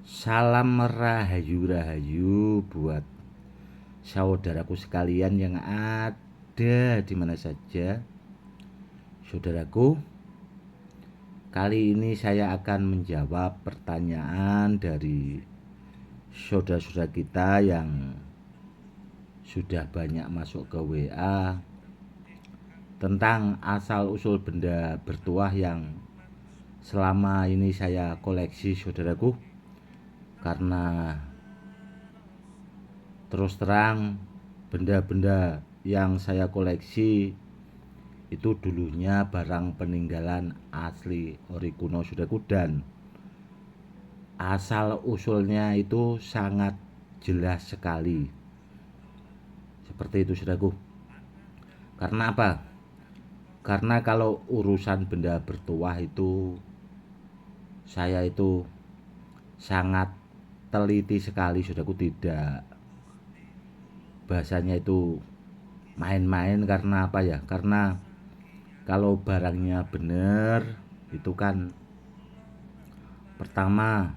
Salam rahayu-rahayu buat saudaraku sekalian yang ada di mana saja. Saudaraku, kali ini saya akan menjawab pertanyaan dari saudara-saudara kita yang sudah banyak masuk ke WA tentang asal-usul benda bertuah yang selama ini saya koleksi, saudaraku. Karena terus terang, benda-benda yang saya koleksi itu dulunya barang peninggalan asli ori kuno, saudaraku, dan asal usulnya itu sangat jelas sekali. Seperti itu, saudaraku. Karena apa? Karena kalau urusan benda bertuah itu saya itu sangat teliti sekali, saudaraku. Tidak bahasanya itu main-main. Karena apa ya? Karena kalau barangnya bener itu kan pertama,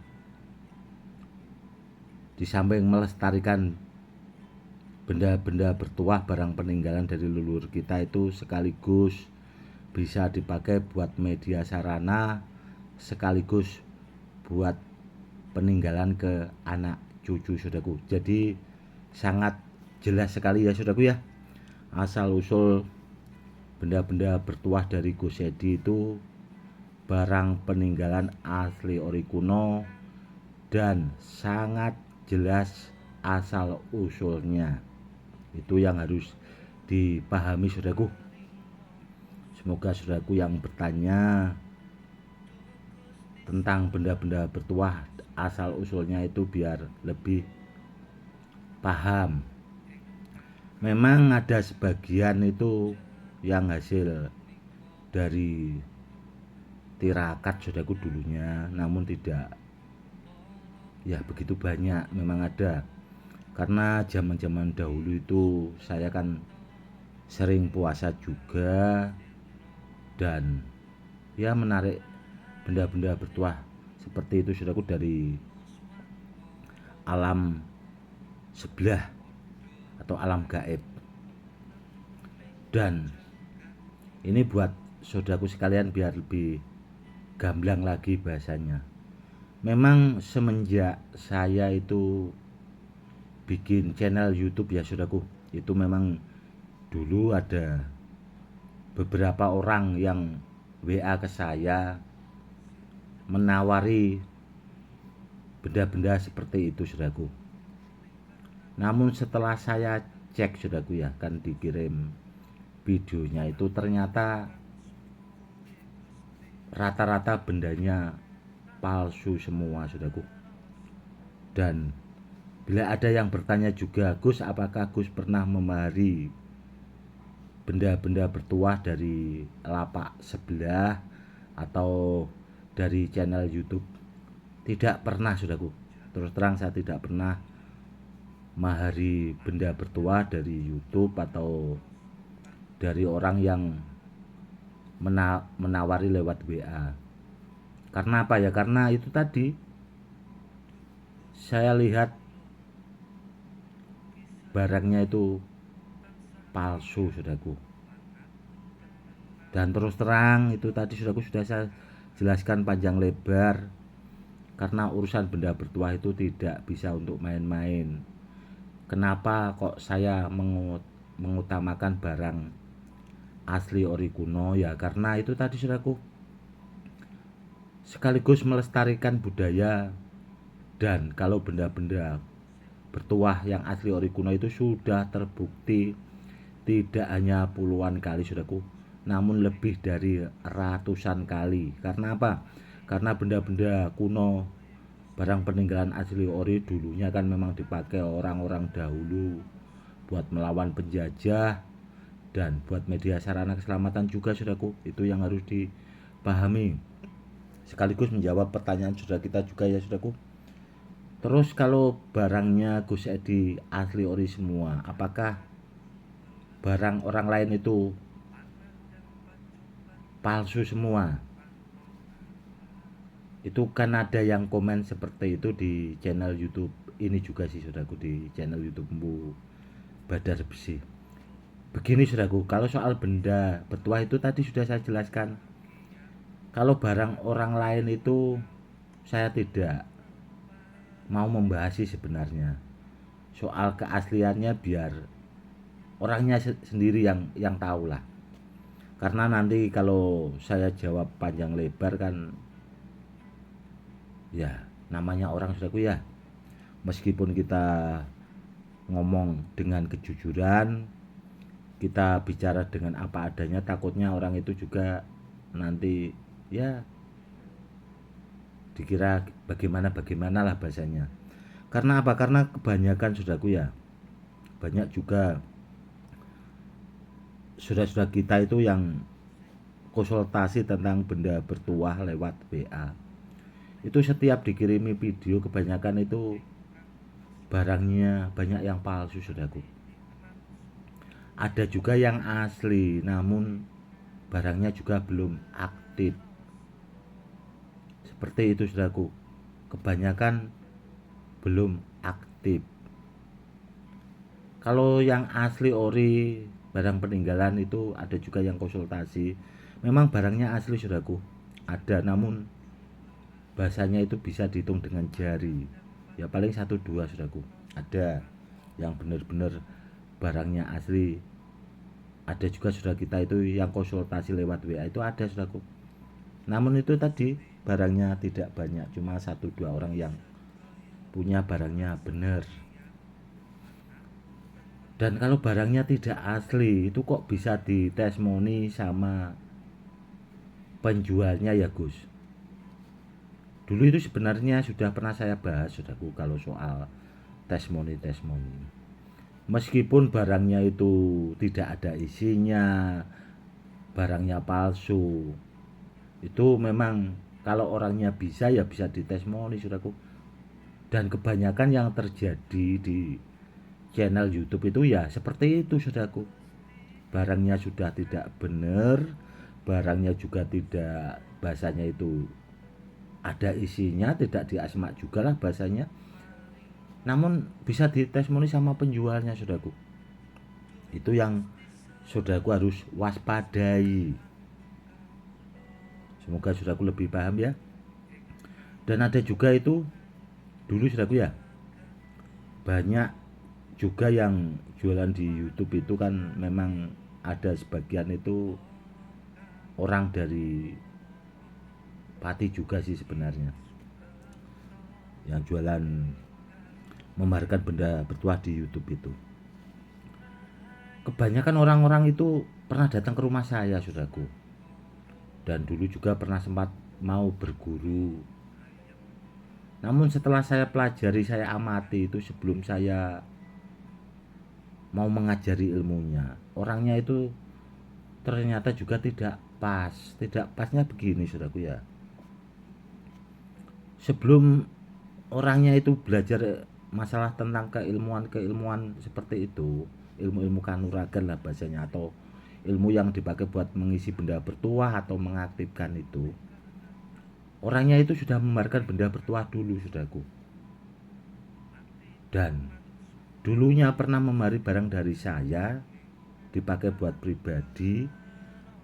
di samping melestarikan benda-benda bertuah barang peninggalan dari leluhur kita, itu sekaligus bisa dipakai buat media sarana, sekaligus buat peninggalan ke anak cucu, saudaraku. Jadi sangat jelas sekali ya, saudaraku ya, asal usul benda-benda bertuah dari Gus Edi itu barang peninggalan asli ori kuno dan sangat jelas asal usulnya. Itu yang harus dipahami, saudaraku. Semoga saudaraku yang bertanya tentang benda-benda bertuah asal usulnya itu biar lebih paham. Memang ada sebagian itu yang hasil dari tirakat, saudaraku, dulunya, namun tidak ya begitu banyak. Memang ada, karena zaman-zaman dahulu itu saya kan sering puasa juga dan ya menarik benda-benda bertuah seperti itu, saudaraku, dari alam sebelah atau alam gaib. Dan ini buat saudaraku sekalian biar lebih gamblang lagi bahasanya. Memang semenjak saya itu bikin channel YouTube ya, saudaraku, itu memang dulu ada beberapa orang yang WA ke saya menawari benda-benda seperti itu, saudaraku. Namun setelah saya cek, saudaraku ya, kan dikirim videonya, itu ternyata rata-rata bendanya palsu semua, saudaraku. Dan bila ada yang bertanya juga, Gus, apakah Gus pernah memahari benda-benda bertuah dari lapak sebelah atau dari channel YouTube? Tidak pernah, saudaraku. Terus terang saya tidak pernah mahari benda bertuah dari YouTube atau dari orang yang menawari lewat WA. Karena apa ya? Karena itu tadi, saya lihat barangnya itu palsu, saudaraku. Dan terus terang itu tadi, saudaraku, sudah saya jelaskan panjang lebar. Karena urusan benda bertuah itu tidak bisa untuk main-main. Kenapa kok saya mengutamakan barang asli ori kuno? Ya karena itu tadi, saudaraku, sekaligus melestarikan budaya. Dan kalau benda-benda bertuah yang asli ori kuno itu sudah terbukti tidak hanya puluhan kali, saudaraku, namun lebih dari ratusan kali. Karena apa? Karena benda-benda kuno, barang peninggalan asli ori dulunya kan memang dipakai orang-orang dahulu buat melawan penjajah dan buat media sarana keselamatan juga, saudaraku. Itu yang harus dipahami, sekaligus menjawab pertanyaan saudara kita juga ya, saudaraku. Terus kalau barangnya Gus Edi asli ori semua, apakah barang orang lain itu palsu semua? Itu kan ada yang komen seperti itu di channel YouTube ini juga sih saudaraku, di channel YouTube Bu Badar Besi. Begini saudaraku, kalau soal benda bertuah itu tadi sudah saya jelaskan. Kalau barang orang lain itu saya tidak mau membahas sih sebenarnya. Soal keasliannya biar orangnya sendiri yang tahu lah. Karena nanti kalau saya jawab panjang lebar kan ya namanya orang saudaraku ya. Meskipun kita ngomong dengan kejujuran, kita bicara dengan apa adanya, takutnya orang itu juga nanti ya dikira bagaimana lah bahasanya. Karena apa? Karena kebanyakan saudaraku ya, banyak juga saudara-saudara kita itu yang konsultasi tentang benda bertuah lewat WA. Itu setiap dikirimi video kebanyakan itu barangnya banyak yang palsu saudaraku. Ada juga yang asli namun barangnya juga belum aktif. Seperti itu saudaraku. Kebanyakan belum aktif. Kalau yang asli ori barang peninggalan itu ada juga yang konsultasi. Memang barangnya asli saudaraku. Ada namun bahasanya itu bisa dihitung dengan jari. Ya paling 1-2 saudaraku. Ada yang benar-benar barangnya asli. Ada juga saudara kita itu yang konsultasi lewat WA itu ada saudaraku. Namun itu tadi barangnya tidak banyak, cuma 1-2 orang yang punya barangnya benar. Dan kalau barangnya tidak asli itu kok bisa ditestimoni sama penjualnya ya Gus. Dulu itu sebenarnya sudah pernah saya bahas saudaraku kalau soal testimoni. Meskipun barangnya itu tidak ada isinya, barangnya palsu, itu memang kalau orangnya bisa ya bisa ditestimoni saudaraku. Dan kebanyakan yang terjadi di channel YouTube itu ya seperti itu saudaraku. Barangnya sudah tidak benar, barangnya juga tidak bahasanya itu ada isinya, tidak diasmak juga lah bahasanya. Namun bisa ditestimoni sama penjualnya saudaraku. Itu yang saudaraku harus waspadai. Semoga saudaraku lebih paham ya. Dan ada juga itu dulu saudaraku ya, banyak juga yang jualan di YouTube itu kan memang ada sebagian itu orang dari Pati juga sih sebenarnya, yang jualan memamerkan benda bertuah di YouTube itu. Kebanyakan orang-orang itu pernah datang ke rumah saya saudaraku, dan dulu juga pernah sempat mau berguru. Namun setelah saya pelajari, saya amati itu sebelum saya mau mengajari ilmunya, orangnya itu ternyata juga tidak pas. Tidak pasnya begini saudaraku ya, sebelum orangnya itu belajar masalah tentang keilmuan seperti itu, ilmu-ilmu kanuragan lah bahasanya, atau ilmu yang dipakai buat mengisi benda bertuah atau mengaktifkan itu, orangnya itu sudah memarikan benda bertuah dulu saudaraku. Dan dulunya pernah memari barang dari saya dipakai buat pribadi,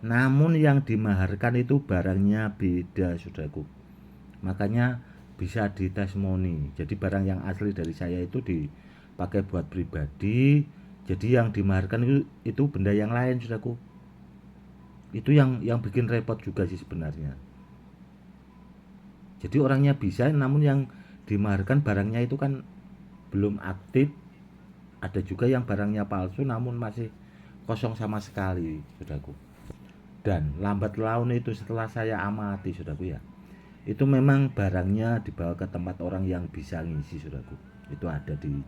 namun yang dimaharkan itu barangnya beda saudaraku. Makanya bisa ditestimoni. Jadi barang yang asli dari saya itu dipakai buat pribadi, jadi yang dimaharkan itu benda yang lain saudaraku. Itu yang bikin repot juga sih sebenarnya. Jadi orangnya bisa namun yang dimaharkan barangnya itu kan belum aktif. Ada juga yang barangnya palsu namun masih kosong sama sekali saudaraku. Dan lambat laun itu setelah saya amati saudaraku ya, itu memang barangnya dibawa ke tempat orang yang bisa ngisi saudaraku. Itu ada di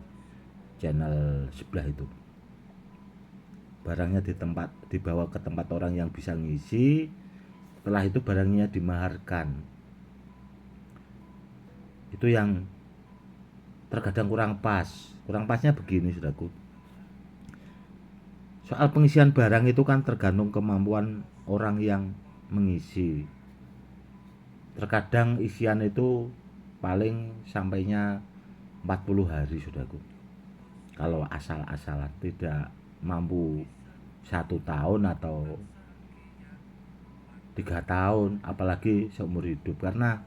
channel sebelah itu. Barangnya dibawa ke tempat orang yang bisa ngisi. Setelah itu barangnya dimaharkan. Itu yang terkadang kurang pas. Kurang pasnya begini saudaraku, soal pengisian barang itu kan tergantung kemampuan orang yang mengisi. Terkadang isian itu paling sampainya 40 hari saudaraku. Kalau asal-asalan tidak mampu 1 tahun atau 3 tahun, apalagi seumur hidup. Karena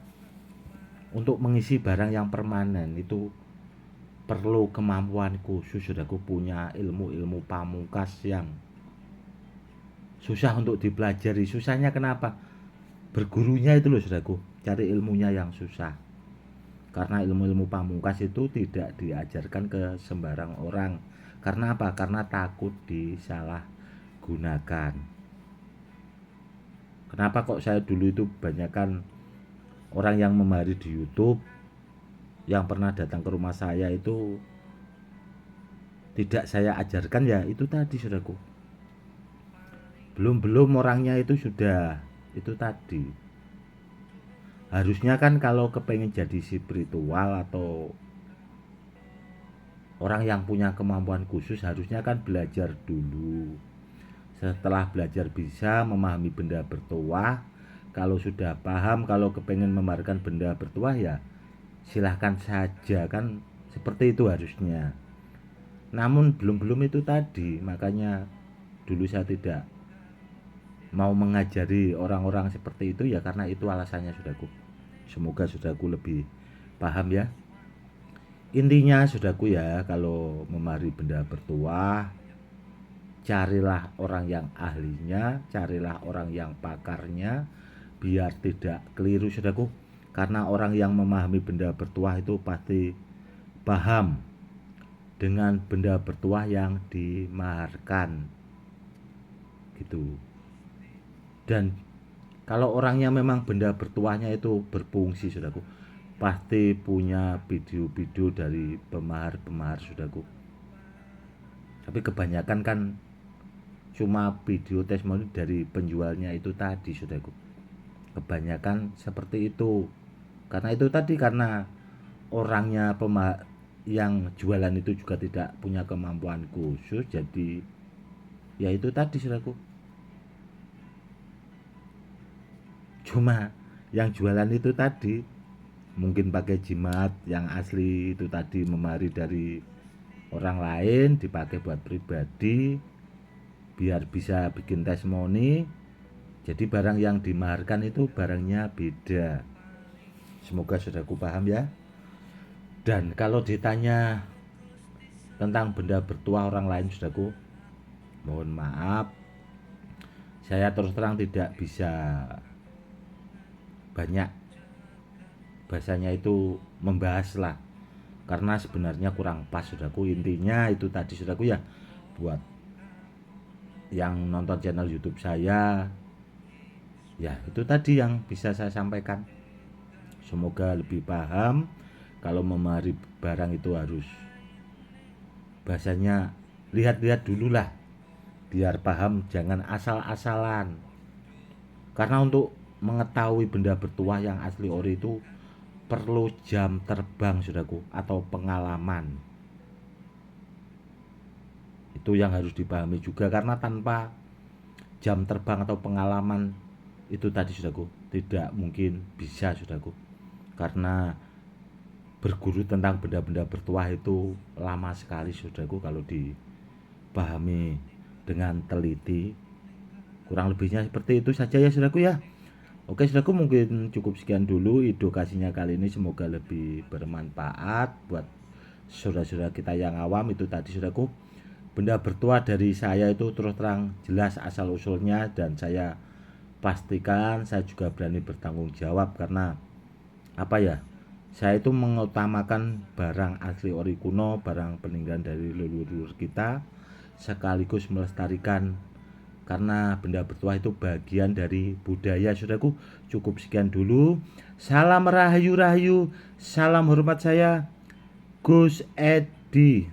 untuk mengisi barang yang permanen itu perlu kemampuan khusus, saudaraku, punya ilmu-ilmu pamungkas yang susah untuk dipelajari. Susahnya kenapa? Bergurunya itu loh, saudaraku, cari ilmunya yang susah. Karena ilmu-ilmu pamungkas itu tidak diajarkan ke sembarang orang. Karena apa? Karena takut disalahgunakan. Kenapa kok saya dulu itu banyakkan orang yang memahari di YouTube, yang pernah datang ke rumah saya itu tidak saya ajarkan, ya itu tadi, saudaraku. Belum orangnya itu sudah itu tadi. Harusnya kan kalau kepengen jadi spiritual atau orang yang punya kemampuan khusus, harusnya kan belajar dulu. Setelah belajar bisa memahami benda bertuah, kalau sudah paham, kalau kepengen memamerkan benda bertuah, ya silahkan saja, kan seperti itu harusnya. Namun belum itu tadi, makanya dulu saya tidak mau mengajari orang-orang seperti itu, ya karena itu alasannya, saudaraku. Semoga saudaraku lebih paham ya. Intinya, saudaraku, ya kalau memahami benda bertuah, carilah orang yang ahlinya, carilah orang yang pakarnya, biar tidak keliru, saudaraku. Karena orang yang memahami benda bertuah itu pasti paham dengan benda bertuah yang dimaharkan gitu. Dan kalau orangnya memang benda bertuahnya itu berfungsi, saudaraku, pasti punya video-video dari pemahar-pemahar, saudaraku. Tapi kebanyakan kan cuma video testimoni dari penjualnya itu tadi, saudaraku. Kebanyakan seperti itu. Karena itu tadi, karena orangnya yang jualan itu juga tidak punya kemampuan khusus, jadi ya itu tadi, saudaraku. Cuma yang jualan itu tadi mungkin pakai jimat yang asli itu tadi, memari dari orang lain, dipakai buat pribadi biar bisa bikin testimoni. Jadi barang yang dimaharkan itu barangnya beda. Semoga saudaraku paham ya. Dan kalau ditanya tentang benda bertuah orang lain, saudaraku, mohon maaf, saya terus terang tidak bisa banyak bahasanya itu membahas lah, karena sebenarnya kurang pas, saudaraku. Intinya itu tadi, saudaraku, ya buat yang nonton channel YouTube saya, ya itu tadi yang bisa saya sampaikan. Semoga lebih paham. Kalau memahami barang itu harus bahasanya lihat-lihat dulu lah, biar paham, jangan asal-asalan. Karena untuk mengetahui benda bertuah yang asli ori itu perlu jam terbang, saudaraku, atau pengalaman. Itu yang harus dipahami juga, karena tanpa jam terbang atau pengalaman itu tadi, saudaraku, tidak mungkin bisa, saudaraku. Karena berguru tentang benda-benda bertuah itu lama sekali, saudaraku, kalau dipahami dengan teliti. Kurang lebihnya seperti itu saja ya, saudaraku, ya. Oke, saudaraku, mungkin cukup sekian dulu edukasinya kali ini. Semoga lebih bermanfaat buat saudara-saudara kita yang awam. Itu tadi, saudaraku, benda bertuah dari saya itu terus terang jelas asal usulnya, dan saya pastikan saya juga berani bertanggung jawab. Karena apa ya, saya itu mengutamakan barang asli ori kuno, barang peninggalan dari leluhur kita, sekaligus melestarikan, karena benda bertuah itu bagian dari budaya, saudaraku. Cukup sekian dulu. Salam rahayu, salam hormat, saya Gus Edi.